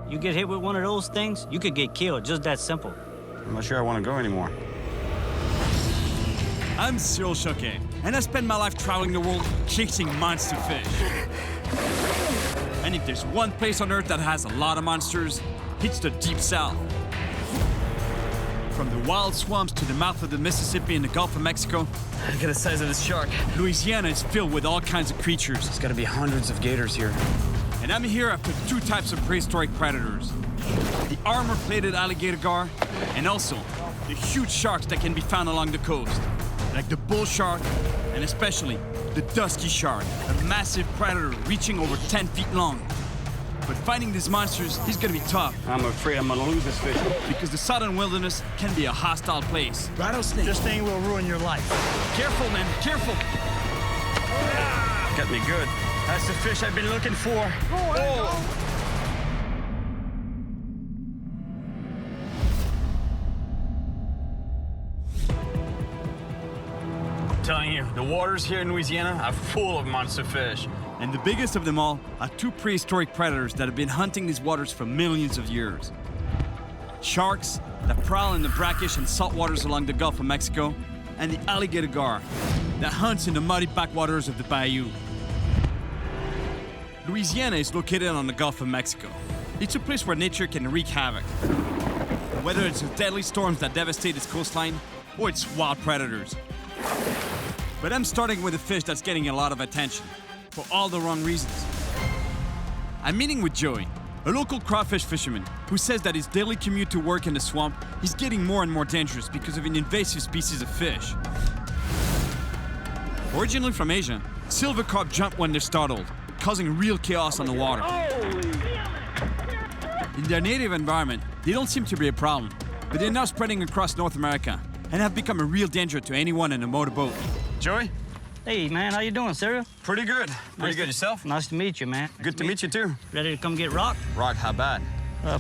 You get hit with one of those things, you could get killed, just that simple. I'm not sure I want to go anymore. I'm Cyril Chauquet, and I spend my life traveling the world chasing monster fish. And if there's one place on Earth that has a lot of monsters, it's the Deep South. From the wild swamps to the mouth of the Mississippi and the Gulf of Mexico, Look at the size of this shark. Louisiana is filled with all kinds of creatures. There's got to be hundreds of gators here. And I'm here after two types of prehistoric predators. The armor-plated alligator gar, and also the huge sharks that can be found along the coast, like the bull shark, and especially the dusky shark, a massive predator reaching over 10 feet long. But finding these monsters is gonna be tough. I'm afraid I'm gonna lose this fish. Because the southern wilderness can be a hostile place. Rattlesnake. This thing will ruin your life. Careful, man, careful! Got me good. That's the fish I've been looking for. I'm telling you, the waters here in Louisiana are full of monster fish. And the biggest of them all are two prehistoric predators that have been hunting these waters for millions of years. Sharks that prowl in the brackish and salt waters along the Gulf of Mexico, and the alligator gar that hunts in the muddy backwaters of the bayou. Louisiana is located on the Gulf of Mexico. It's a place where nature can wreak havoc. Whether it's the deadly storms that devastate its coastline, or it's wild predators. But I'm starting with a fish that's getting a lot of attention, for all the wrong reasons. I'm meeting with Joey, a local crawfish fisherman, who says that his daily commute to work in the swamp is getting more and more dangerous because of an invasive species of fish. Originally from Asia, silver carp jump when they're startled, causing real chaos on the water. In their native environment, they don't seem to be a problem, but they're now spreading across North America and have become a real danger to anyone in a motorboat. Joey? Hey, man, how you doing, Cyril? Pretty good. Pretty good. Yourself? Nice to meet you, man. Good to meet you too. Ready to come get rocked? Rock, how bad?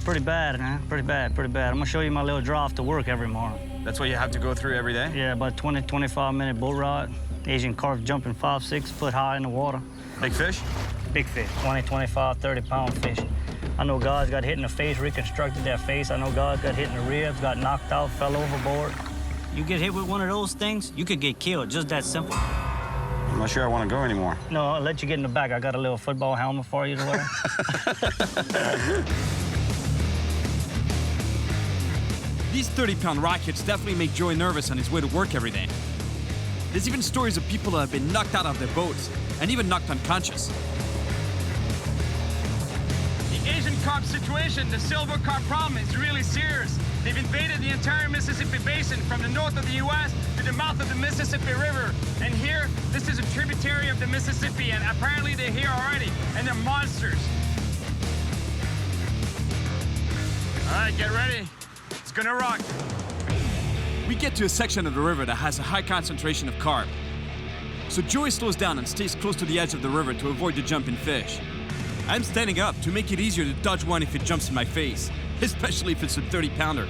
Pretty bad, man. Pretty bad. I'm gonna show you my little drive to work every morning. That's what you have to go through every day? Yeah, about 20, 25-minute boat ride. Asian carp jumping 5, 6 foot high in the water. Big fish? Big fish, 20, 25, 30-pound fish. I know guys got hit in the face, reconstructed their face. I know guys got hit in the ribs, got knocked out, fell overboard. You get hit with one of those things, you could get killed, just that simple. I'm not sure I want to go anymore. No, I'll let you get in the back. I got a little football helmet for you to wear. These 30-pound rockets definitely make Joey nervous on his way to work every day. There's even stories of people that have been knocked out of their boats and even knocked unconscious. The Asian carp situation, the silver carp problem, is really serious. They've invaded the entire Mississippi Basin from the north of the U.S. to the mouth of the Mississippi River. And here, this is a tributary of the Mississippi, and apparently they're here already, and they're monsters. All right, get ready. It's gonna rock. We get to a section of the river that has a high concentration of carp. So Joey slows down and stays close to the edge of the river to avoid the jumping fish. I'm standing up to make it easier to dodge one if it jumps in my face, especially if it's a 30-pounder.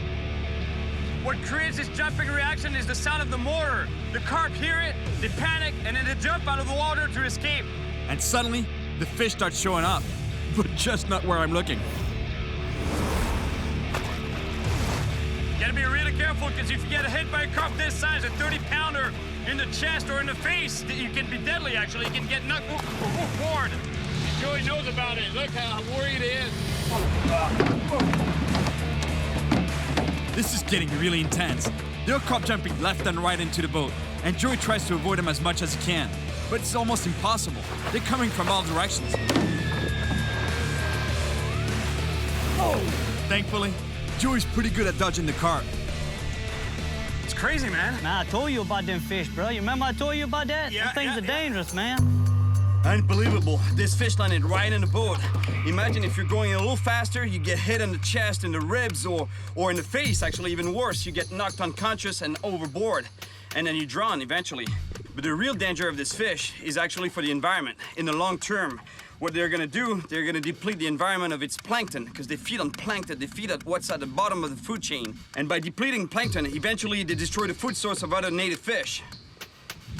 What creates this jumping reaction is the sound of the motor. The carp hear it, they panic, and then they jump out of the water to escape. And suddenly, the fish starts showing up, but just not where I'm looking. You gotta be really careful, because if you get hit by a carp this size, a 30-pounder, in the chest or in the face, it can be deadly, actually. You can get knocked forward. Joey knows about it. Look how worried he is. This is getting really intense. They're carp jumping left and right into the boat, and Joey tries to avoid them as much as he can. But it's almost impossible. They're coming from all directions. Thankfully, Joey's pretty good at dodging the carp. It's crazy, man. Man, I told you about them fish, bro. You remember I told you about that? Yeah, Them things yeah, are yeah. dangerous, man. Unbelievable. This fish landed right in the boat. Imagine if you're going a little faster, you get hit in the chest, in the ribs, or in the face, actually even worse. You get knocked unconscious and overboard, and then you drown eventually. But the real danger of this fish is actually for the environment. In the long term, what they're gonna do, they're gonna deplete the environment of its plankton, because they feed on plankton, they feed on what's at the bottom of the food chain. And by depleting plankton, eventually they destroy the food source of other native fish.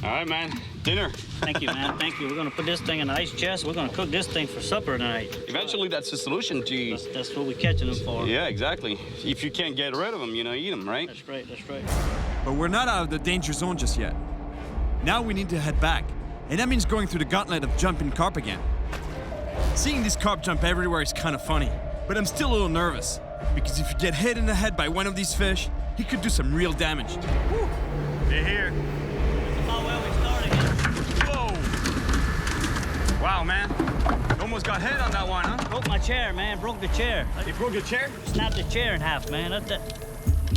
All right, man. Dinner. Thank you, man. Thank you. We're gonna put this thing in the ice chest. We're gonna cook this thing for supper tonight. Eventually, that's the solution to... That's what we're catching them for. Yeah, exactly. If you can't get rid of them, you know, eat them, right? That's right, that's right. But we're not out of the danger zone just yet. Now we need to head back, and that means going through the gauntlet of jumping carp again. Seeing these carp jump everywhere is kind of funny, but I'm still a little nervous, because if you get hit in the head by one of these fish, he could do some real damage. Woo. They're here. Oh, well, we started. Whoa! Wow, man. You almost got hit on that one, huh? Broke my chair, man. Broke the chair. You broke your chair? Snapped the chair in half, man.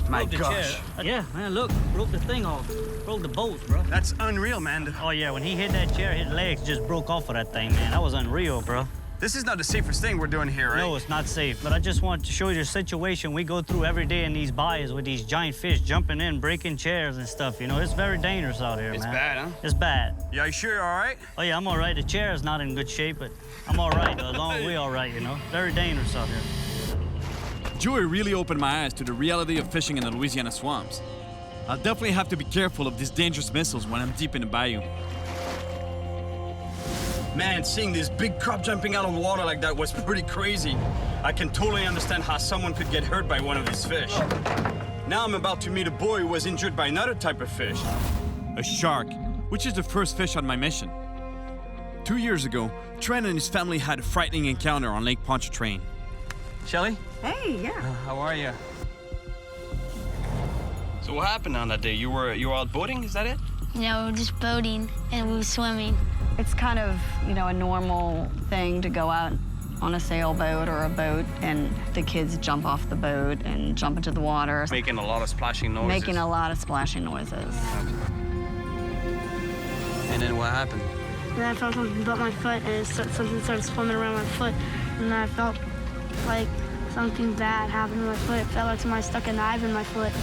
My broke the gosh. chair. Yeah, man, look. Broke the thing off. Broke the bolts, bro. That's unreal, man. Oh, yeah, when he hit that chair, his legs just broke off of that thing, man. That was unreal, bro. This is not the safest thing we're doing here, right? No, it's not safe. But I just want to show you the situation we go through every day in these bayous with these giant fish jumping in, breaking chairs and stuff. You know, it's very dangerous out here, It's man. bad, huh? It's bad. Yeah, you sure you're all right? Oh, yeah, I'm all right. The chair is not in good shape, but I'm all right. As long as we're all right, you know. Very dangerous out here. Joey really opened my eyes to the reality of fishing in the Louisiana swamps. I'll definitely have to be careful of these dangerous missiles when I'm deep in the bayou. Man, seeing this big carp jumping out of the water like that was pretty crazy. I can totally understand how someone could get hurt by one of these fish. Now I'm about to meet a boy who was injured by another type of fish. A shark, which is the first fish on my mission. 2 years ago, Trent and his family had a frightening encounter on Lake Pontchartrain. Shelly? Hey, yeah. How are you? So what happened on that day? You were out boating, is that it? Yeah, we were just boating and we were swimming. It's kind of, you know, a normal thing to go out on a sailboat or a boat and the kids jump off the boat and jump into the water. Making a lot of splashing noises. Making a lot of splashing noises. And then what happened? And I felt something butt my foot, and something started swimming around my foot. And I felt like something bad happened to my foot. It felt like somebody stuck a knife in my foot.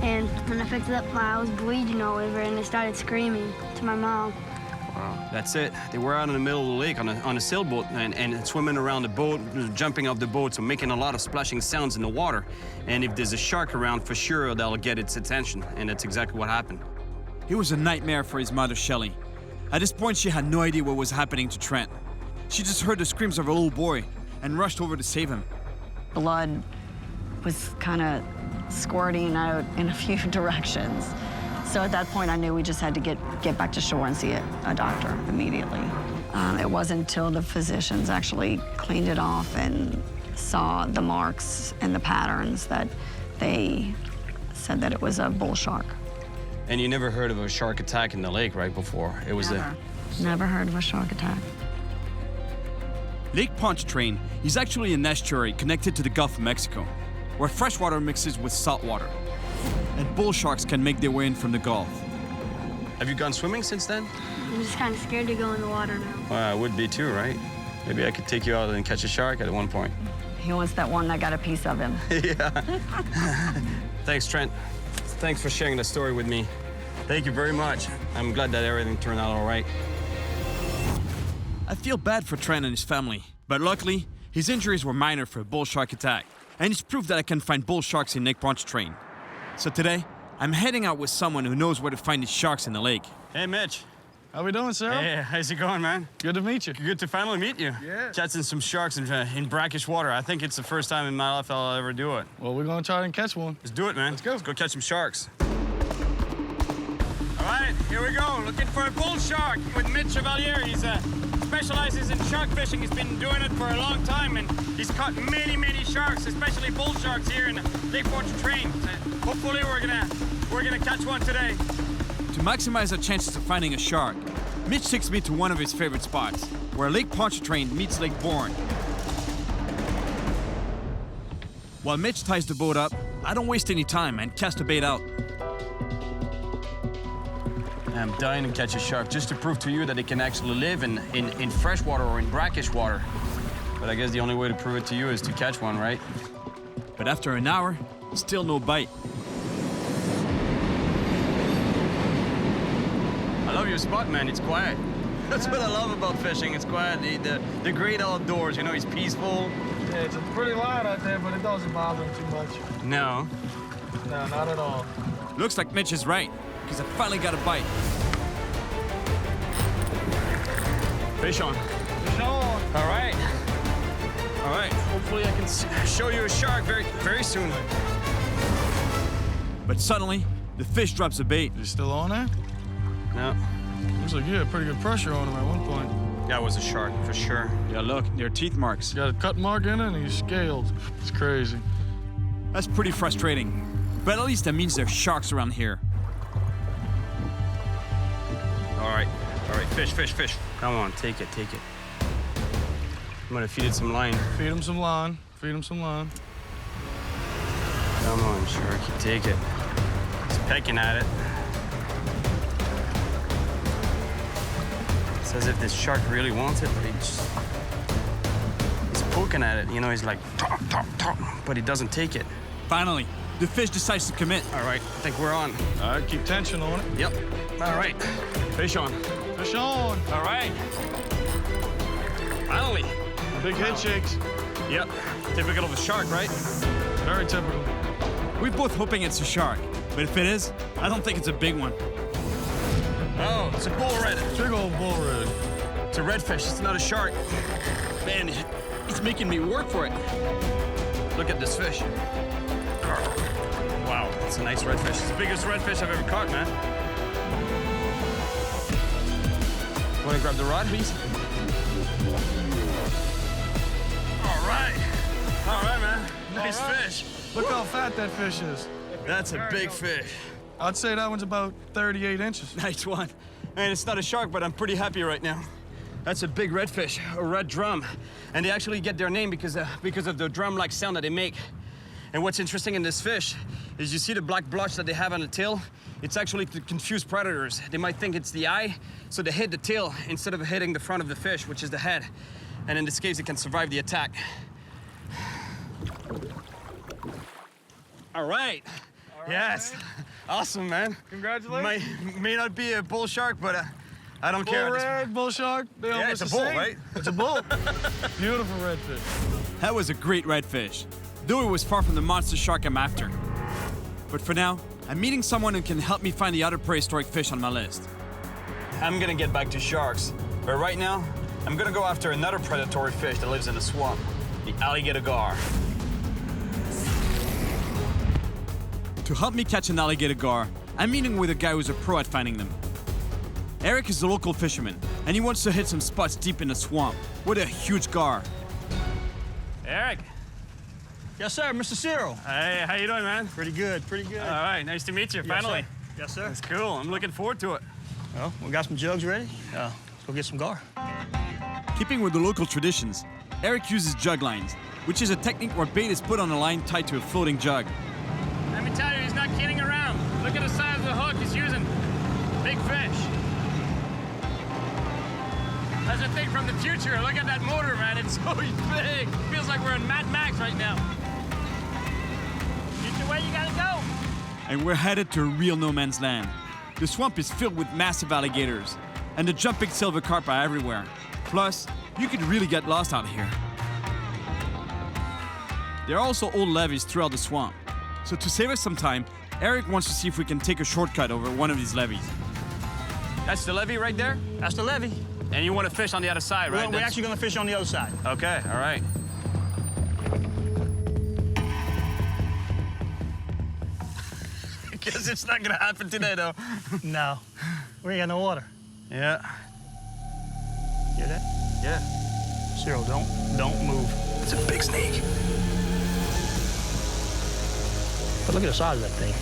And when I picked it up, I was bleeding all over, and I started screaming to my mom. Wow. That's it. They were out in the middle of the lake on a sailboat and swimming around the boat, jumping off the boat, so making a lot of splashing sounds in the water. And if there's a shark around, for sure, that'll get its attention. And that's exactly what happened. It was a nightmare for his mother, Shelly. At this point, she had no idea what was happening to Trent. She just heard the screams of a little boy and rushed over to save him. Blood was kind of squirting out in a few directions. So at that point, I knew we just had to get back to shore and see a doctor immediately. It wasn't until the physicians actually cleaned it off and saw the marks and the patterns that they said that it was a bull shark. And you never heard of a shark attack in the lake, right, before? It was Never heard of a shark attack. Lake Pontchartrain is actually an estuary connected to the Gulf of Mexico, where freshwater mixes with saltwater, and bull sharks can make their way in from the Gulf. Have you gone swimming since then? I'm just kind of scared to go in the water now. Well, I would be too, right? Maybe I could take you out and catch a shark at one point. He wants that one that got a piece of him. Yeah. Thanks, Trent. Thanks for sharing the story with me. Thank you very much. I'm glad that everything turned out all right. I feel bad for Trent and his family, but luckily, his injuries were minor for a bull shark attack, and it's proof that I can find bull sharks in Lake Pontchartrain. So today, I'm heading out with someone who knows where to find these sharks in the lake. Hey, Mitch. How we doing, Cyril? Hey, how's it going, man? Good to meet you. Good to finally meet you. Yeah. Catching some sharks in brackish water. I think it's the first time in my life I'll ever do it. Well, we're gonna try and catch one. Let's do it, man. Let's go. Let's go catch some sharks. All right, here we go. Looking for a bull shark with Mitch Chevalier. He specializes in shark fishing. He's been doing it for a long time, and he's caught many, many sharks, especially bull sharks here in Lake Pontchartrain. So hopefully we're gonna catch one today. To maximize our chances of finding a shark, Mitch takes me to one of his favorite spots, where Lake Pontchartrain meets Lake Bourne. While Mitch ties the boat up, I don't waste any time and cast the bait out. I'm dying to catch a shark just to prove to you that it can actually live in freshwater or in brackish water. But I guess the only way to prove it to you is to catch one, right? But after an hour, still no bite. I love your spot, man. It's quiet. That's what I love about fishing. It's quiet. The great outdoors, you know, it's peaceful. Yeah, it's pretty loud out there, but it doesn't bother him too much. No. No, not at all. Looks like Mitch is right, because I finally got a bite. Fish on. Fish on. All right. All right. Hopefully I can show you a shark very, very soon. But suddenly, the fish drops a bait. Is he still on there? No. Looks like you had pretty good pressure on him at one point. That was a shark for sure. Yeah, look, there are teeth marks. He's got a cut mark in it and he's scaled. It's crazy. That's pretty frustrating. But at least that means there's sharks around here. All right, fish, fish, fish. Come on, take it, take it. I'm gonna feed it some line. Feed him some line. Feed him some line. Come on, sharky, take it. It's pecking at it. It's as if this shark really wants it, but he's poking at it. You know, he's like, talk, talk, talk, but he doesn't take it. Finally, the fish decides to commit. All right, I think we're on. All right, keep tension on it. Yep. All right, fish on. Fish on. All right. Finally. Big head shakes. Yep. Typical of a shark, right? Very typical. We're both hoping it's a shark, but if it is, I don't think it's a big one. Oh, it's a bull red. Big old bull red. It's a redfish. It's not a shark. Man, it's making me work for it. Look at this fish. Wow, it's a nice redfish. It's the biggest redfish I've ever caught, man. Want to grab the rod, please? All right, man. Nice fish. Look how fat that fish is. That's a big fish. I'd say that one's about 38 inches. Nice one. And it's not a shark, but I'm pretty happy right now. That's a big redfish, a red drum. And they actually get their name because of the drum-like sound that they make. And what's interesting in this fish is you see the black blotch that they have on the tail? It's actually to confuse predators. They might think it's the eye, so they hit the tail instead of hitting the front of the fish, which is the head. And in this case, it can survive the attack. All right. Yes. Man. Awesome, man. Congratulations. May not be a bull shark, but I don't care. Bull red, bull shark. Yeah, it's a bull, right? It's a bull. Beautiful redfish. That was a great redfish, though it was far from the monster shark I'm after. But for now, I'm meeting someone who can help me find the other prehistoric fish on my list. I'm gonna get back to sharks, but right now, I'm gonna go after another predatory fish that lives in the swamp, the alligator gar. To help me catch an alligator gar, I'm meeting with a guy who's a pro at finding them. Eric is a local fisherman, and he wants to hit some spots deep in the swamp with a huge gar. Eric. Yes, sir, Mr. Cyril. Hey, how you doing, man? Pretty good, pretty good. All right, nice to meet you, finally. Yes, sir. That's cool. I'm looking forward to it. Well, we got some jugs ready. Let's go get some gar. Keeping with the local traditions, Eric uses jug lines, which is a technique where bait is put on a line tied to a floating jug. Let me tell you, he's not kidding around. Look at the size of the hook he's using. Big fish. That's a thing from the future. Look at that motor, man. It's so big. Feels like we're in Mad Max right now. Future way you gotta go. And we're headed to a real no man's land. The swamp is filled with massive alligators, and the jumping silver carp are everywhere. Plus, you could really get lost out here. There are also old levees throughout the swamp. So to save us some time, Eric wants to see if we can take a shortcut over one of these levees. That's the levee right there? That's the levee. And you want to fish on the other side, right? We're actually gonna fish on the other side. Okay, all right. Guess it's not gonna happen today, though. No, we ain't got no water. Yeah. Hear that? Yeah. Cyril, don't move. It's a big snake. But look at the size of that thing.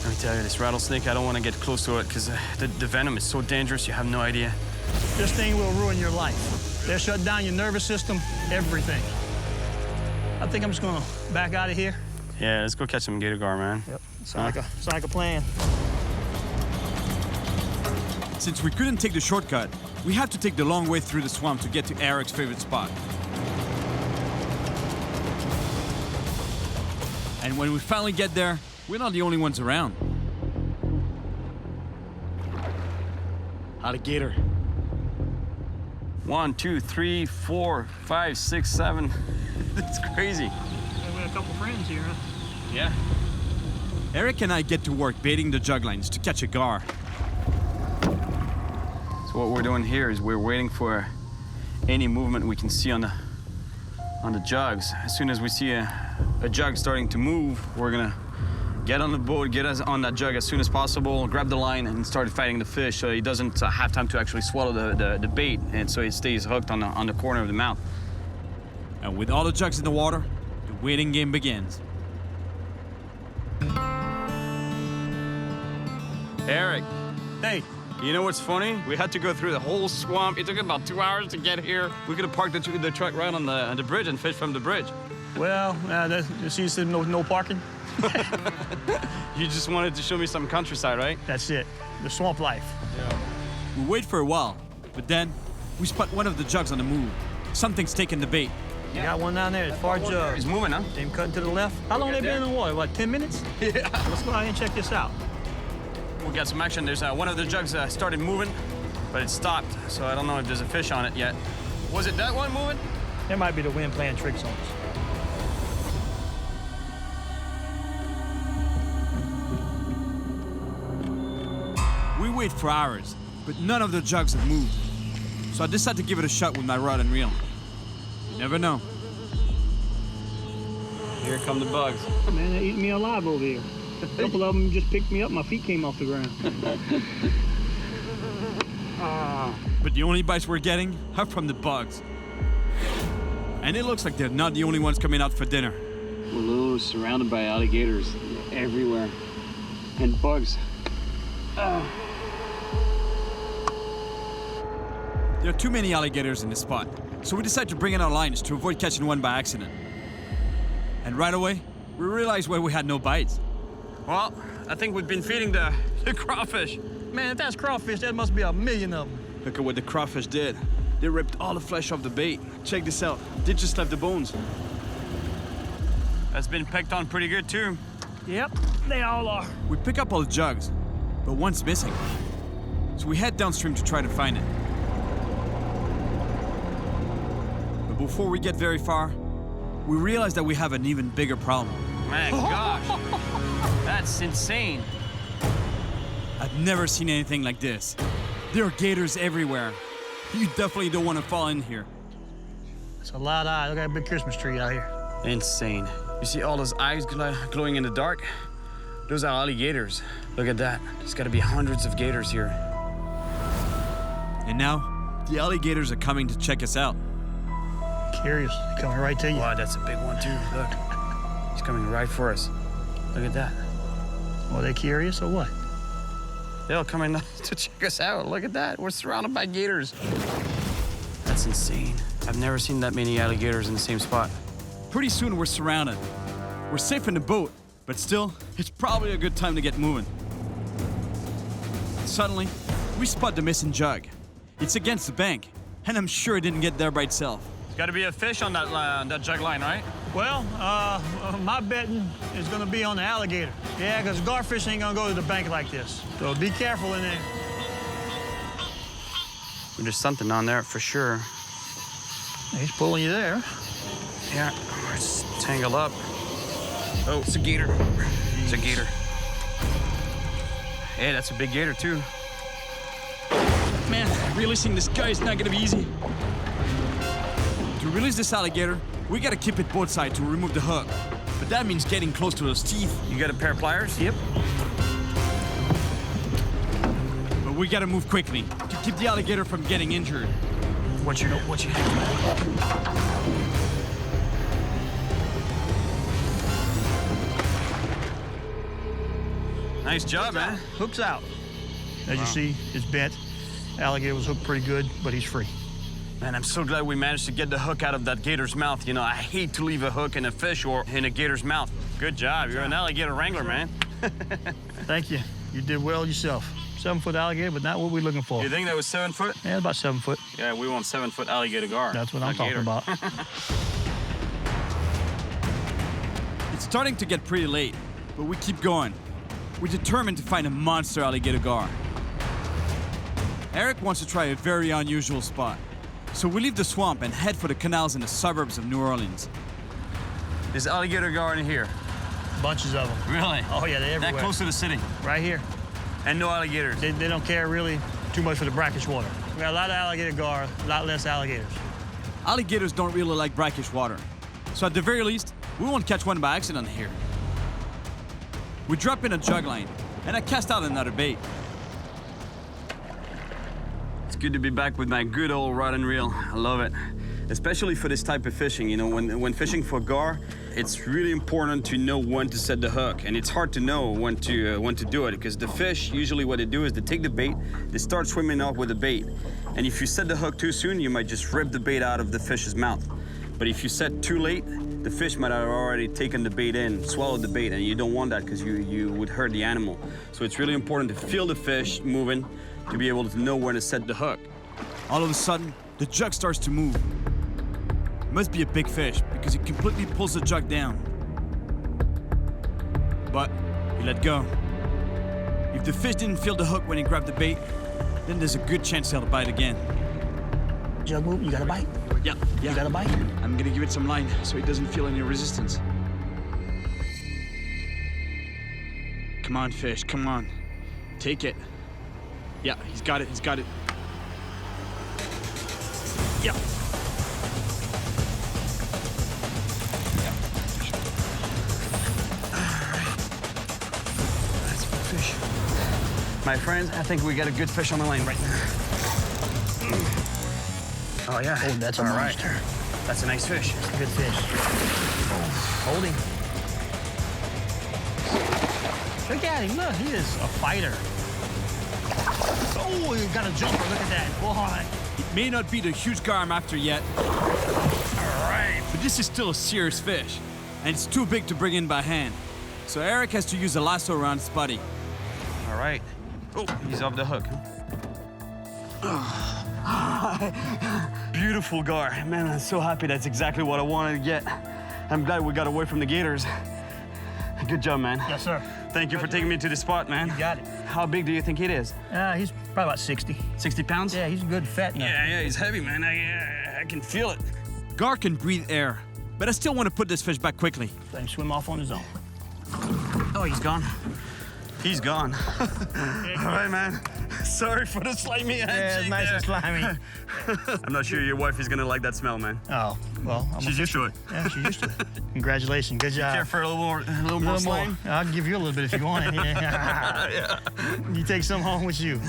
Let me tell you, this rattlesnake, I don't want to get close to it because the venom is so dangerous, you have no idea. This thing will ruin your life. They'll shut down your nervous system, everything. I think I'm just gonna back out of here. Yeah, let's go catch some gator gar, man. Yep. Sounds like a plan. Since we couldn't take the shortcut, we have to take the long way through the swamp to get to Eric's favorite spot. And when we finally get there, we're not the only ones around. Alligator. 1, 2, 3, 4, 5, 6, 7. It's crazy. We got a couple friends here, huh? Yeah. Eric and I get to work baiting the jug lines to catch a gar. So what we're doing here is we're waiting for any movement we can see on the jugs. As soon as we see a jug starting to move, we're gonna get on the boat, get us on that jug as soon as possible, grab the line and start fighting the fish so he doesn't have time to actually swallow the bait, and so it stays hooked on the corner of the mouth. And with all the jugs in the water, the waiting game begins. Eric, Hey, you know what's funny? We had to go through the whole swamp. It took about 2 hours to get here. We could have parked the truck right on the bridge and fished from the bridge. well, she said no parking. You just wanted to show me some countryside, right? That's it. The swamp life. We wait for a while, but then we spot one of the jugs on the move. Something's taking the bait. You got one down there, far jug. He's moving, huh? Them cutting to the left. How long they been in the water? What, 10 minutes? Yeah. Let's go out and check this out. We'll get some action. There's one of the jugs started moving, but it stopped, so I don't know if there's a fish on it yet. Was it that one moving? That might be the wind playing tricks on us. We wait for hours, but none of the jugs have moved. So I decide to give it a shot with my rod and reel. You never know. Here come the bugs. Man, they're eating me alive over here. A couple of them just picked me up. My feet came off the ground. But the only bites we're getting are from the bugs. And it looks like they're not the only ones coming out for dinner. We're literally surrounded by alligators everywhere. And bugs. There are too many alligators in this spot, so we decide to bring in our lines to avoid catching one by accident. And right away, we realize why we had no bites. Well, I think we've been feeding the crawfish. Man, if that's crawfish, that must be a million of them. Look at what the crawfish did. They ripped all the flesh off the bait. Check this out. They just left the bones. That's been picked on pretty good, too. Yep, they all are. We pick up all the jugs, but one's missing. So we head downstream to try to find it. But before we get very far, we realize that we have an even bigger problem. My gosh, that's insane. I've never seen anything like this. There are gators everywhere. You definitely don't want to fall in here. It's a lot of eyes. Look at that big Christmas tree out here. Insane. You see all those eyes glowing in the dark? Those are alligators. Look at that. There's got to be hundreds of gators here. And now, the alligators are coming to check us out. Curious. They're coming right to you. Wow, that's a big one, too. Look. He's coming right for us. Look at that. Well, they curious or what? They'll come in to check us out. Look at that. We're surrounded by gators. That's insane. I've never seen that many alligators in the same spot. Pretty soon we're surrounded. We're safe in the boat, but still, it's probably a good time to get moving. Suddenly, we spot the missing jug. It's against the bank, and I'm sure it didn't get there by itself. There's got to be a fish on that jug line, right? Well, my betting is going to be on the alligator. Yeah, because garfish ain't going to go to the bank like this. So be careful in there. There's something on there for sure. He's pulling you there. Yeah, it's tangled up. Oh, it's a gator. It's a gator. Hey, that's a big gator, too. Man, releasing this guy is not gonna be easy. To release this alligator, we gotta keep it both sides to remove the hook. But that means getting close to those teeth. You got a pair of pliers? Yep. But we gotta move quickly to keep the alligator from getting injured. What you Nice job, man. Hook's out. As you see, it's bent. Alligator was hooked pretty good, but he's free. Man, I'm so glad we managed to get the hook out of that gator's mouth. You know, I hate to leave a hook in a fish or in a gator's mouth. Good job. You're an alligator wrangler, man. Thank you. You did well yourself. 7-foot alligator, but not what we're looking for. You think that was 7 foot? Yeah, about 7 foot. Yeah, we want 7-foot alligator gar. That's what I'm talking about. It's starting to get pretty late, but we keep going. We're determined to find a monster alligator gar. Eric wants to try a very unusual spot. So we leave the swamp and head for the canals in the suburbs of New Orleans. There's alligator gar in here. bunches of them. Really? Oh, yeah, they're everywhere. That close to the city? Right here. And no alligators? They don't care really too much for the brackish water. We got a lot of alligator gar, a lot less alligators. Alligators don't really like brackish water. So at the very least, we won't catch one by accident here. We drop in a jug line, and I cast out another bait. It's good to be back with my good old rod and reel. I love it. Especially for this type of fishing. You know, when fishing for gar, it's really important to know when to set the hook. And it's hard to know when to do it, because the fish, usually what they do is they take the bait, they start swimming off with the bait. And if you set the hook too soon, you might just rip the bait out of the fish's mouth. But if you set too late, the fish might have already taken the bait in, swallowed the bait, and you don't want that because you would hurt the animal. So it's really important to feel the fish moving to be able to know when to set the hook. All of a sudden, the jug starts to move. It must be a big fish because it completely pulls the jug down. But we let go. If the fish didn't feel the hook when he grabbed the bait, then there's a good chance he'll bite again. Jug move, you got a bite? Yeah. You got a bite? I'm gonna give it some line so it doesn't feel any resistance. Come on, fish, come on. Take it. Yeah, he's got it, Yeah. That's a good fish. My friends, I think we got a good fish on the line right now. Oh, yeah. Oh, that's a monster. That's a nice fish. That's a good fish. Oh, hold him. Look at him, look, he is a fighter. Oh, he got a jumper, look at that. Boy. It may not be the huge gar I'm after yet. All right. But this is still a serious fish, and it's too big to bring in by hand. So Eric has to use a lasso around his buddy. All right. Oh, he's off the hook. Beautiful gar. Man, I'm so happy. That's exactly what I wanted to get. I'm glad we got away from the gators. Good job, man. Yes, sir. Thank you for taking me to the spot, man. You got it. How big do you think it is? He's probably about 60. 60 pounds? Yeah, he's a good fat now. Yeah, he's heavy, man. I can feel it. Gar can breathe air, but I still want to put this fish back quickly. Let him swim off on his own. Oh, he's gone. He's gone. All right, man. Sorry for the slimy handshake. Yeah, it's nice and slimy. I'm not sure your wife is gonna like that smell, man. Oh, well, She's used to it. Yeah, she's used to it. Congratulations, good job. Care for a little more slime? I'll give you a little bit if you want it. Yeah. You take some home with you.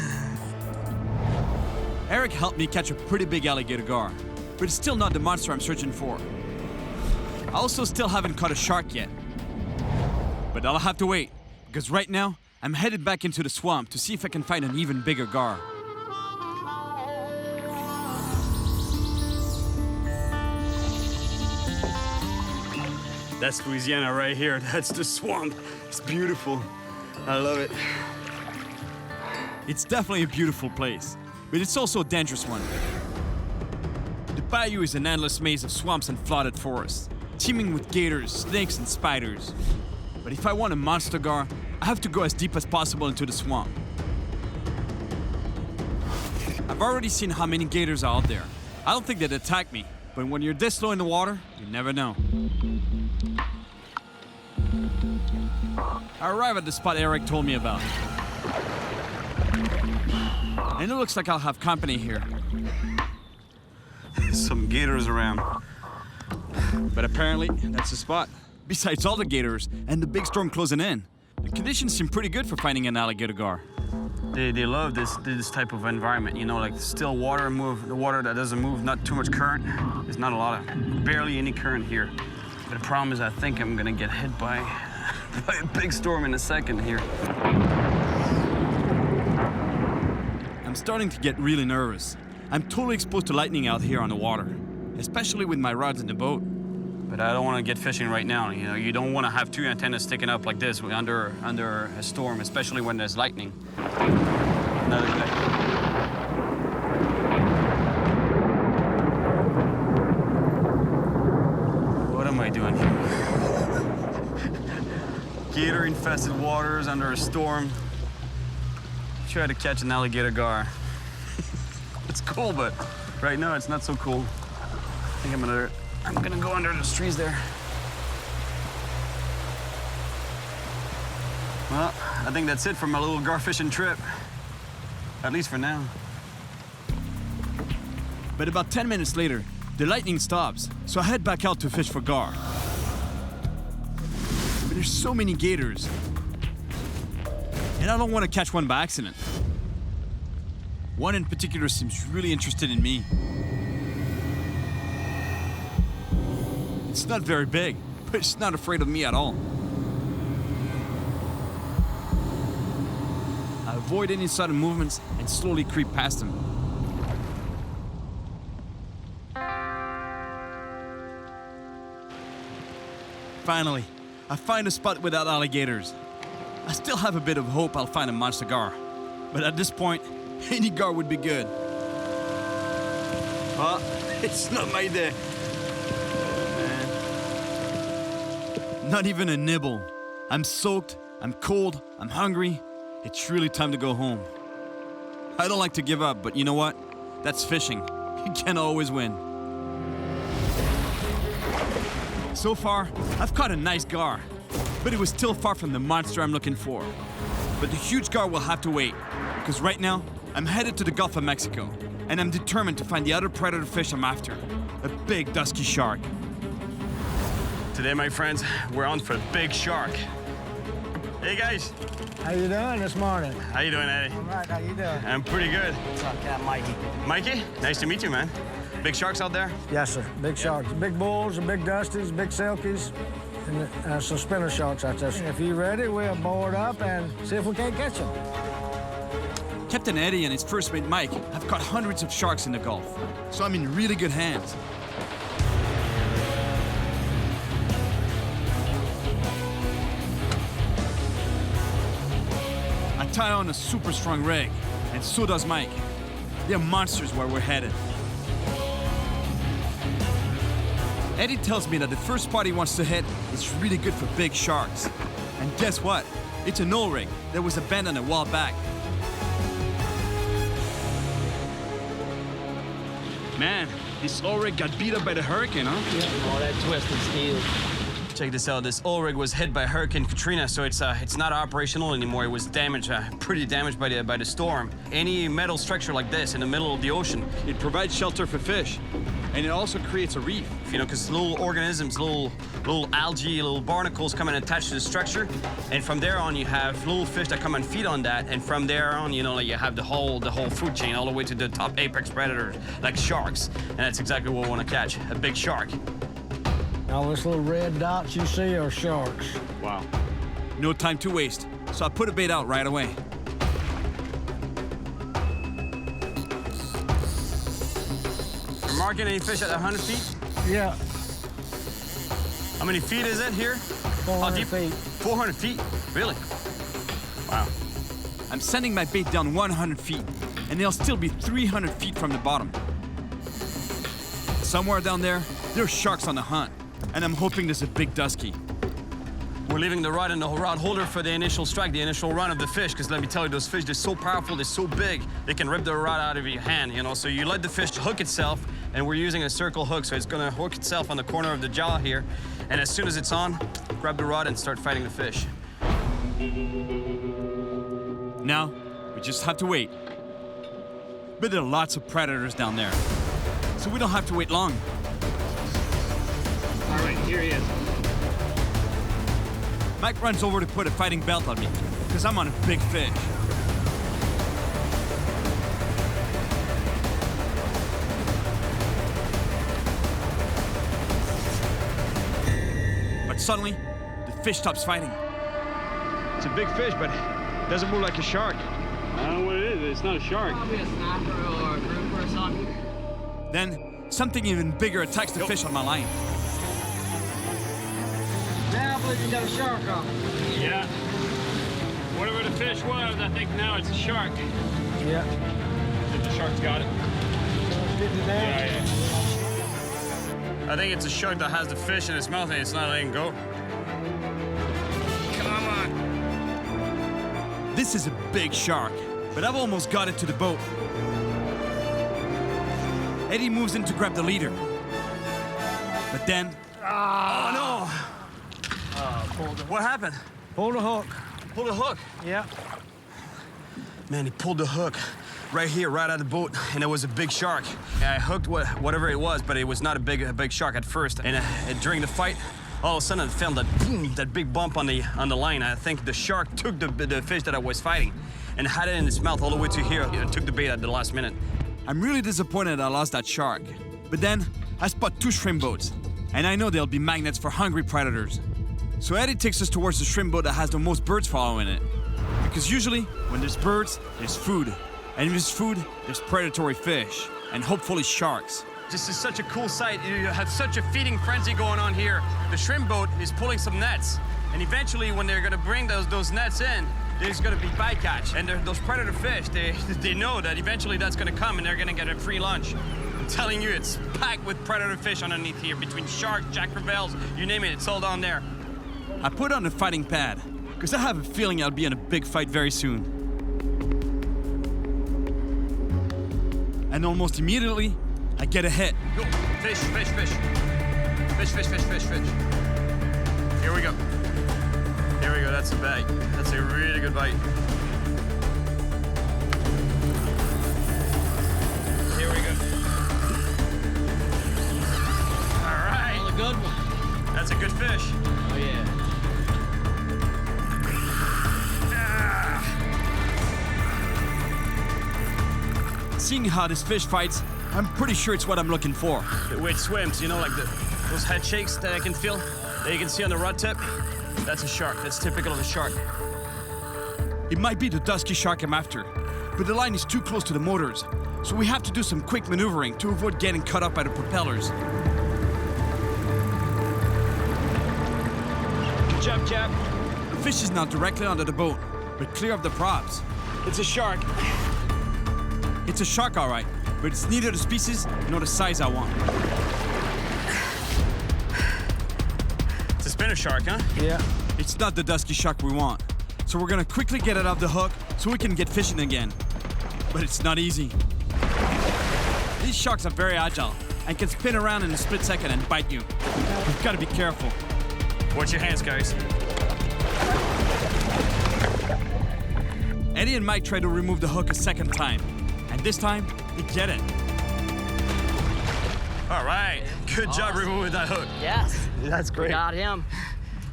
Eric helped me catch a pretty big alligator gar, but it's still not the monster I'm searching for. I also still haven't caught a shark yet. But I'll have to wait, because right now, I'm headed back into the swamp to see if I can find an even bigger gar. That's Louisiana right here. That's the swamp. It's beautiful. I love it. It's definitely a beautiful place, but it's also a dangerous one. The bayou is an endless maze of swamps and flooded forests, teeming with gators, snakes, and spiders. But if I want a monster gar, I have to go as deep as possible into the swamp. I've already seen how many gators are out there. I don't think they'd attack me, but when you're this low in the water, you never know. I arrive at the spot Eric told me about. And it looks like I'll have company here. Some gators around. But apparently, that's the spot. Besides all the gators and the big storm closing in, the conditions seem pretty good for finding an alligator gar. They love this type of environment, you know, like still water, the water that doesn't move, not too much current. There's not a lot of, barely any current here. But the problem is I think I'm gonna get hit by a big storm in a second here. I'm starting to get really nervous. I'm totally exposed to lightning out here on the water, especially with my rods in the boat. But I don't want to get fishing right now. You know, you don't want to have two antennas sticking up like this under a storm, especially when there's lightning. Another day. What am I doing here? Gator-infested waters under a storm. Try to catch an alligator gar. It's cool, but right now it's not so cool. I think I'm gonna go under those trees there. Well, I think that's it for my little gar fishing trip. At least for now. But about 10 minutes later, the lightning stops, so I head back out to fish for gar. But there's so many gators, and I don't want to catch one by accident. One in particular seems really interested in me. It's not very big, but it's not afraid of me at all. I avoid any sudden movements and slowly creep past him. Finally, I find a spot without alligators. I still have a bit of hope I'll find a monster gar, but at this point, any gar would be good. But it's not my day. Not even a nibble. I'm soaked, I'm cold, I'm hungry. It's really time to go home. I don't like to give up, but you know what? That's fishing. You can't always win. So far, I've caught a nice gar, but it was still far from the monster I'm looking for. But the huge gar will have to wait, because right now, I'm headed to the Gulf of Mexico, and I'm determined to find the other predator fish I'm after, a big dusky shark. Today, my friends, we're on for a big shark. Hey, guys. How you doing this morning? How you doing, Eddie? All right, how you doing? I'm pretty good. What's up, Cat Mikey? Mikey, nice to meet you, man. Big sharks out there? Yes, sir. Big sharks. Big bulls, big dusties, big silkies, and some spinner sharks out there. If you're ready, we'll board up and see if we can't catch them. Captain Eddie and his first mate Mike have caught hundreds of sharks in the Gulf, so I'm in really good hands. I tie on a super strong rig, and so does Mike. They're monsters where we're headed. Eddie tells me that the first spot he wants to hit is really good for big sharks. And guess what? It's an oil rig that was abandoned a while back. Man, this oil rig got beat up by the hurricane, huh? Yeah, all that twisted steel. Check this out. This oil rig was hit by Hurricane Katrina, so it's not operational anymore. It was damaged, pretty damaged by the storm. Any metal structure like this in the middle of the ocean, It provides shelter for fish, and it also creates a reef. you know, because little organisms, little algae, little barnacles come and attach to the structure, and from there on you have little fish that come and feed on that, and from there on, you know, like you have the whole food chain all the way to the top apex predators like sharks, and that's exactly what we want to catch, a big shark. All those little red dots you see are sharks. Wow. No time to waste, so I put a bait out right away. You're marking any fish at 100 feet? Yeah, How many feet is it here? 400 deep? feet. 400 feet? Really? Wow. I'm sending my bait down 100 feet, and they'll still be 300 feet from the bottom. Somewhere down there, there's sharks on the hunt, and I'm hoping there's a big dusky. We're leaving the rod in the rod holder for the initial strike, the initial run of the fish, because let me tell you, those fish, they're so powerful, they're so big, they can rip the rod out of your hand, you know? So you let the fish hook itself, and we're using a circle hook, so it's gonna hook itself on the corner of the jaw here, and as soon as it's on, grab the rod and start fighting the fish. Now, we just have to wait. But there are lots of predators down there, so we don't have to wait long. All right, here he is. Mike runs over to put a fighting belt on me, because I'm on a big fish. But suddenly, the fish stops fighting. It's a big fish, but it doesn't move like a shark. I don't know what it is. It's not a shark. Probably a snapper or a grouper or something. Then, something even bigger attacks the fish on my line. Now I believe you got a shark on. Yeah. Whatever the fish was, I think now it's a shark. Yeah. The shark's got it. Get it there. Yeah. I think it's a shark that has the fish in its mouth and it's not letting go. Come on. This is a big shark, but I've almost got it to the boat. Eddie moves in to grab the leader. But then... Oh, no. What happened? Pull the hook. pull the hook. Yeah. Man, he pulled the hook right here, right out of the boat, and it was a big shark. I hooked whatever it was, but it was not a big shark at first. And during the fight, all of a sudden I felt that big bump on the line. I think the shark took the fish that I was fighting and had it in its mouth all the way to here. It took the bait at the last minute. I'm really disappointed I lost that shark. But then I spot 2 shrimp boats, and I know they'll be magnets for hungry predators. So Eddie takes us towards the shrimp boat that has the most birds following it. Because usually, when there's birds, there's food. And if there's food, there's predatory fish, and hopefully sharks. This is such a cool sight. You have such a feeding frenzy going on here. The shrimp boat is pulling some nets, and eventually when they're gonna bring those nets in, there's gonna be bycatch. And those predator fish, they know that eventually that's gonna come and they're gonna get a free lunch. I'm telling you, it's packed with predator fish underneath here, between sharks, jack crevalles, you name it, it's all down there. I put on the fighting pad, because I have a feeling I'll be in a big fight very soon. And almost immediately, I get a hit. Go, fish, fish, fish. Fish, fish, fish, fish, fish. Here we go. Here we go, that's a bite. That's a really good bite. Here we go. All right. Another good one. That's a good fish. Oh, yeah. Seeing how this fish fights, I'm pretty sure it's what I'm looking for. The way it swims, you know, like those head shakes that I can feel, that you can see on the rod tip. That's a shark. That's typical of a shark. It might be the dusky shark I'm after, but the line is too close to the motors, so we have to do some quick maneuvering to avoid getting caught up by the propellers. Good job, Cap. The fish is now directly under the boat, but clear of the props. It's a shark. It's a shark, all right, but it's neither the species nor the size I want. It's a spinner shark, huh? Yeah. It's not the dusky shark we want, so we're gonna quickly get it off the hook so we can get fishing again. But it's not easy. These sharks are very agile and can spin around in a split second and bite you. You've gotta be careful. Watch your hands, guys. Eddie and Mike try to remove the hook a second time. And this time, they get it. All right, good job removing that hook. Yes. That's great. Got him.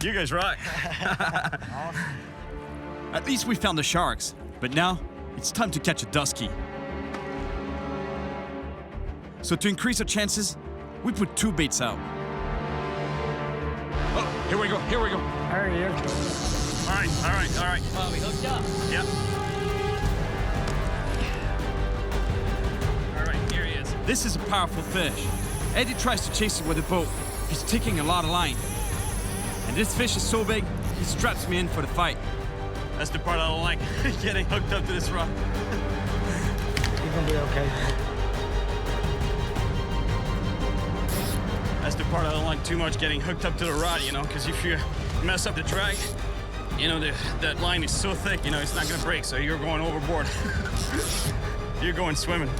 You guys rock. Awesome. At least we found the sharks, but now it's time to catch a dusky. So to increase our chances, we put 2 baits out. Oh, here we go, here we go. There he is. All right, all right, all right. Oh, we hooked up. Yep. This is a powerful fish. Eddie tries to chase it with a boat. He's taking a lot of line. And this fish is so big, he straps me in for the fight. That's the part I don't like, getting hooked up to this rod. You're gonna be okay. That's the part I don't like too much, getting hooked up to the rod, you know, because if you mess up the drag, you know, that line is so thick, you know, it's not gonna break, so you're going overboard. You're going swimming.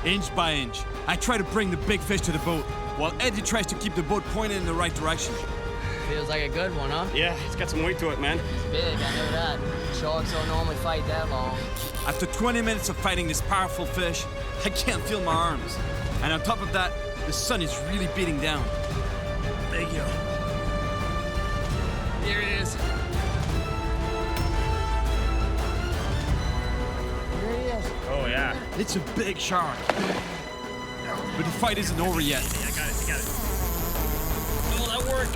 Inch by inch, I try to bring the big fish to the boat, while Eddie tries to keep the boat pointed in the right direction. Feels like a good one, huh? Yeah, it's got some weight to it, man. It's big, I know that. Sharks don't normally fight that long. After 20 minutes of fighting this powerful fish, I can't feel my arms. And on top of that, the sun is really beating down. There you go. Here it is. There he is. Oh, yeah. It's a big shark. But the fight isn't over yet. Yeah, I got it. Oh, that worked.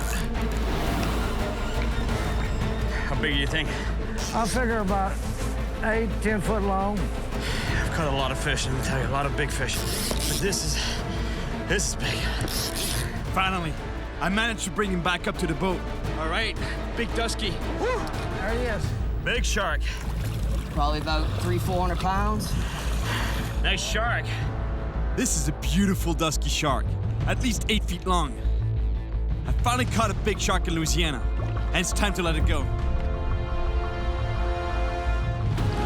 How big do you think? I figure about 8, 10 foot long. I've caught a lot of fish, let me tell you, a lot of big fish. But this is big. Finally, I managed to bring him back up to the boat. All right, big dusky. Woo! There he is. Big shark. Probably about 300-400 pounds. Nice shark. This is a beautiful dusky shark, at least 8 feet long. I finally caught a big shark in Louisiana, and it's time to let it go.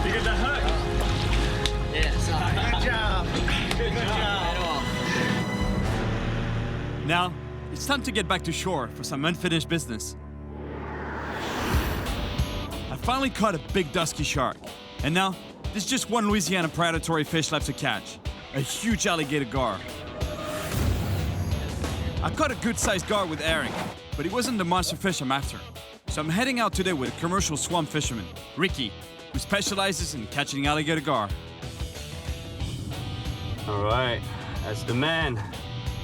You get that hook? Yeah, sorry. Good job. Good job. Now, it's time to get back to shore for some unfinished business. finally caught a big dusky shark. And now, there's just one Louisiana predatory fish left to catch. A huge alligator gar. I caught a good-sized gar with Eric, but he wasn't the monster fish I'm after. So I'm heading out today with a commercial swamp fisherman, Ricky, who specializes in catching alligator gar. All right, that's the man.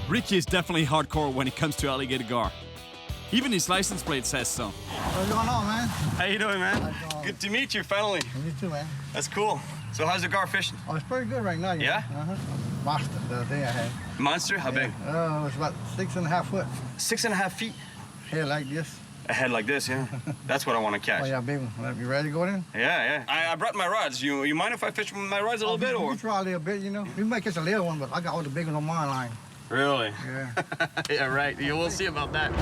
Ricky is definitely hardcore when it comes to alligator gar. Even his license plate says so. What's going on, man? How you doing, man? Good to meet you, finally. You too, man. That's cool. So how's the gar fishing? Oh, it's pretty good right now. Yeah? Uh-huh. Monster the other day I had. Monster? How big? It's about 6.5 foot. 6.5 feet? Head like this. A head like this, yeah? That's what I want to catch. Oh, yeah, big one. You ready to go in? Yeah. I brought my rods. You mind if I fish with my rods a little bit, or? You try a little bit, you know. We might catch a little one, but I got all the big ones on my line. Really? Yeah. Yeah, right. You will see about that.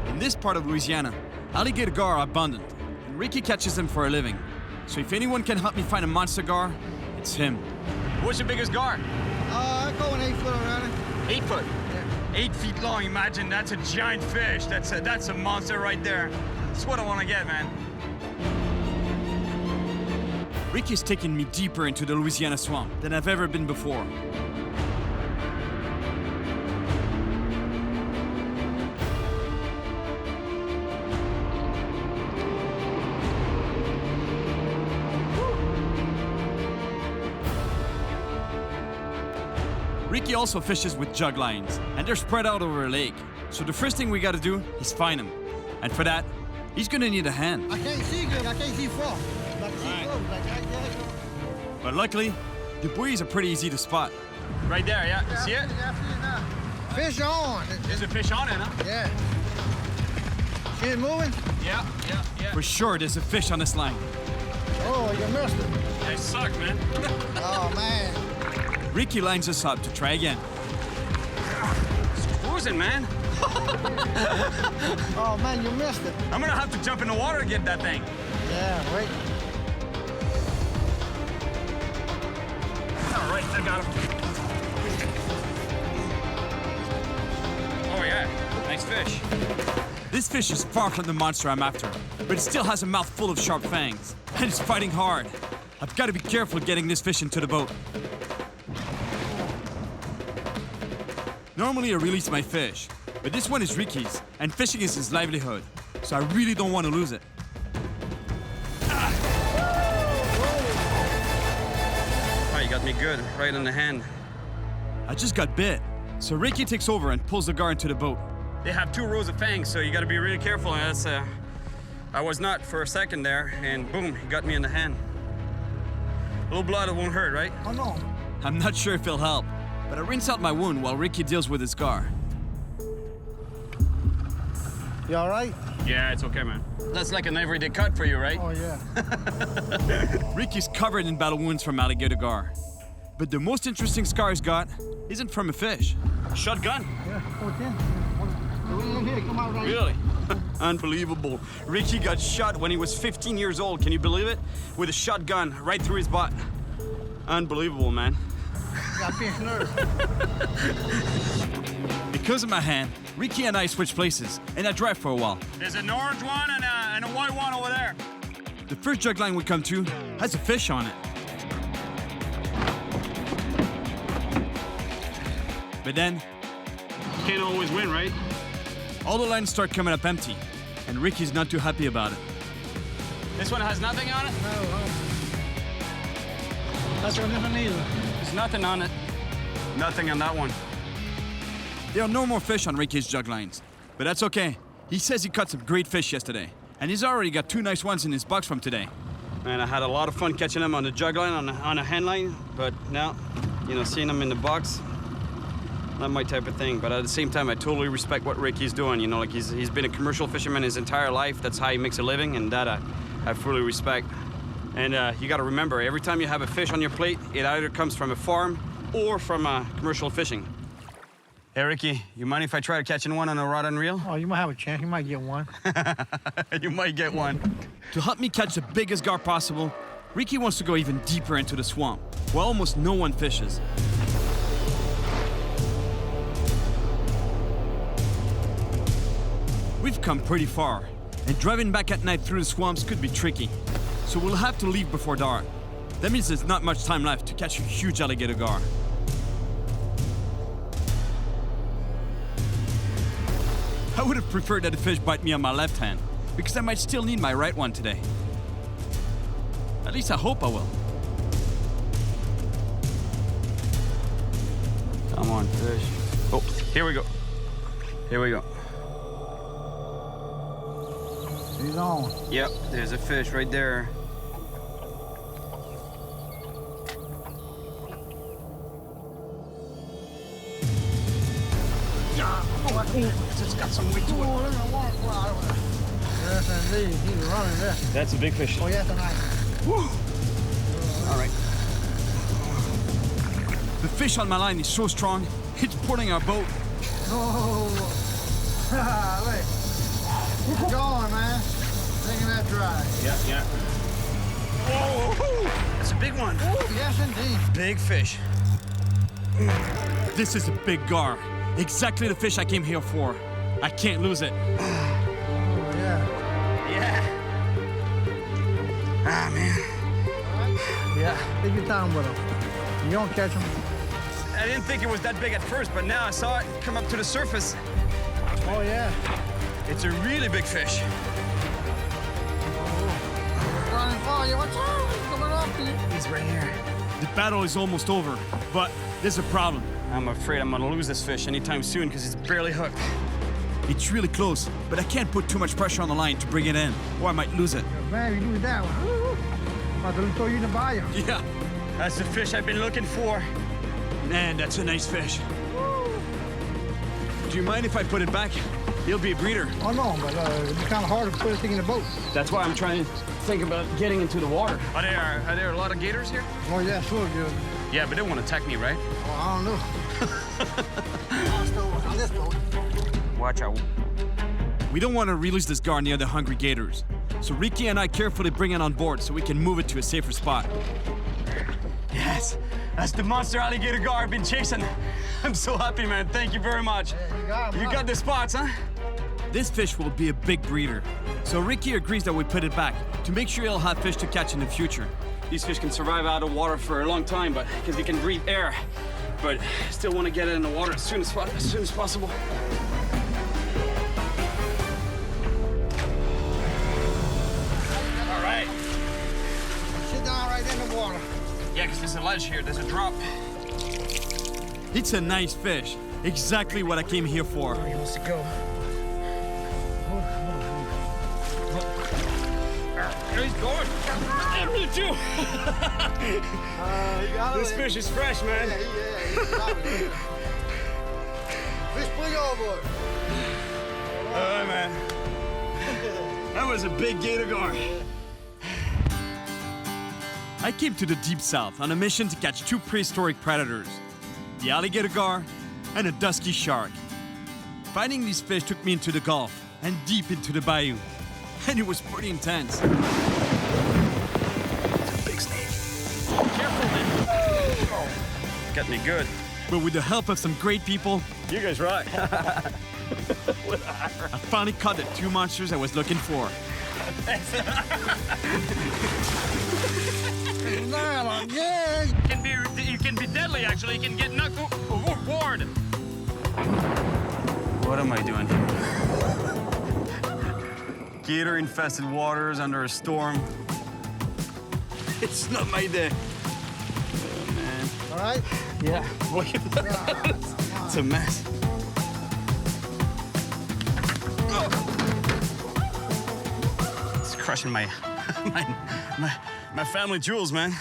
In this part of Louisiana, alligator gar are abundant, and Ricky catches them for a living. So if anyone can help me find a monster gar, it's him. What's your biggest gar? I go an 8 foot already. 8 foot? Yeah. 8 feet long, imagine. That's a giant fish. That's a monster right there. That's what I want to get, man. Ricky's taking me deeper into the Louisiana swamp than I've ever been before. Ricky also fishes with jug lines, and they're spread out over a lake. So the first thing we gotta do is find them. And for that, he's gonna need a hand. I can't see good. I can't see far. But see close. Like right there. But luckily, the buoys are pretty easy to spot. Right there, yeah. You see it? Yeah, I see it now. Fish on. There's a fish on it, huh? Yeah. See it moving? Yeah. For sure, there's a fish on this line. Oh, you missed it. They suck, man. Oh, man. Ricky lines us up to try again. It's cruising, man. Oh, man, you missed it. I'm gonna have to jump in the water to get that thing. Yeah, wait. All right, I got him. Oh, yeah. Nice fish. This fish is far from the monster I'm after, but it still has a mouth full of sharp fangs, and it's fighting hard. I've got to be careful getting this fish into the boat. Normally I release my fish, but this one is Ricky's, and fishing is his livelihood, so I really don't want to lose it. Oh, you got me good, right in the hand. I just got bit, so Ricky takes over and pulls the gar into the boat. They have 2 rows of fangs, so you got to be really careful. That's, I was not for a second there, and boom, he got me in the hand. A little blood, it won't hurt, right? Oh, no. I'm not sure if it'll help, but I rinse out my wound while Ricky deals with his gar. You all right? Yeah, it's okay, man. That's like an everyday cut for you, right? Oh, yeah. Ricky's covered in battle wounds from alligator gar. But the most interesting scar he's got isn't from a fish. Shotgun? Yeah, oh, it can. In here, come out right Really? Unbelievable. Ricky got shot when he was 15 years old. Can you believe it? With a shotgun right through his butt. Unbelievable, man. Got fish nerves. Because of my hand, Ricky and I switch places, and I drive for a while. There's an orange one and a white one over there. The first jug line we come to has a fish on it. But then, Can't always win, right? all the lines start coming up empty, and Ricky's not too happy about it. This one has nothing on it? No, that's what nothing either. There's nothing on it. Nothing on that one. There are no more fish on Ricky's jug lines, but that's okay. He says he caught some great fish yesterday, and he's already got 2 nice ones in his box from today. Man, I had a lot of fun catching them on the jug line, on a hand line, but now, seeing them in the box, not my type of thing. But at the same time, I totally respect what Ricky's doing. Like he's been a commercial fisherman his entire life. That's how he makes a living, and that I fully respect. And you got to remember, every time you have a fish on your plate, it either comes from a farm or from commercial fishing. Hey, Ricky, you mind if I try catching one on a rod and reel? Oh, you might have a chance. You might get one. You might get one. To help me catch the biggest gar possible, Ricky wants to go even deeper into the swamp, where almost no one fishes. We've come pretty far, And driving back at night through the swamps could be tricky. So we'll have to leave before dark. That means there's not much time left to catch a huge alligator gar. I would have preferred that the fish bite me on my left hand, because I might still need my right one today. At least I hope I will. Come on, fish. Oh, here we go. Here we go. He's on. Yep, there's a fish right there. It's got some weight to it. Yes, indeed. He's running there. That's a big fish. Oh, yes, tonight. All right. The fish on my line is so strong, it's pulling our boat. Oh, look. Keep going, man. Taking that dry. Yeah. Whoa! That's a big one. Oh, yes, indeed. Big fish. This is a big gar. Exactly the fish I came here for. I can't lose it. Oh, yeah. Yeah. Ah, man. Yeah. Take your time with him. You don't catch him. I didn't think it was that big at first, but now I saw it come up to the surface. Oh, yeah. It's a really big fish. Running for you. What's up? He's coming up to you. He's right here. The battle is almost over, but there's a problem. I'm afraid I'm gonna lose this fish anytime soon because it's barely hooked. It's really close, but I can't put too much pressure on the line to bring it in, or I might lose it. Man, you lose that one. About to throw you in the bayou. Yeah. That's the fish I've been looking for. Man, that's a nice fish. Do you mind if I put it back? He'll be a breeder. Oh, no, but it's kind of hard to put this thing in the boat. That's why I'm trying to think about getting into the water. Are there a lot of gators here? Oh, yeah, sure, good. Yeah, but they won't attack me, right? Oh, I don't know. On this boat. Watch out. We don't want to release this gar near the hungry gators. So Ricky and I carefully bring it on board so we can move it to a safer spot. Yes, that's the monster alligator gar I've been chasing. I'm so happy, man. Thank you very much. Yeah, You got the spots, huh? This fish will be a big breeder. So Ricky agrees that we put it back to make sure he'll have fish to catch in the future. These fish can survive out of water for a long time, but because they can breathe air. But still want to get it in the water as soon as possible. All right. Sit down right in the water. Yeah, because there's a ledge here. There's a drop. It's a nice fish. Exactly what I came here for. He wants to go. There he's going. Damn, me too. This fish is fresh, man. Yeah. Fish, pull you overboard. All right, man. That was a big gator gar. I came to the deep south on a mission to catch two prehistoric predators, the alligator gar and a dusky shark. Finding these fish took me into the Gulf and deep into the bayou, and it was pretty intense. Big snake. Careful, man. Got me good. But with the help of some great people, You guys rock. I finally caught the two monsters I was looking for. Yeah. You can be deadly, actually. You can get knocked overboard. What am I doing here? Gator-infested waters under a storm. It's not my day. Oh, man. All right? Yeah, look at that. It's a mess. It's crushing my family jewels, man.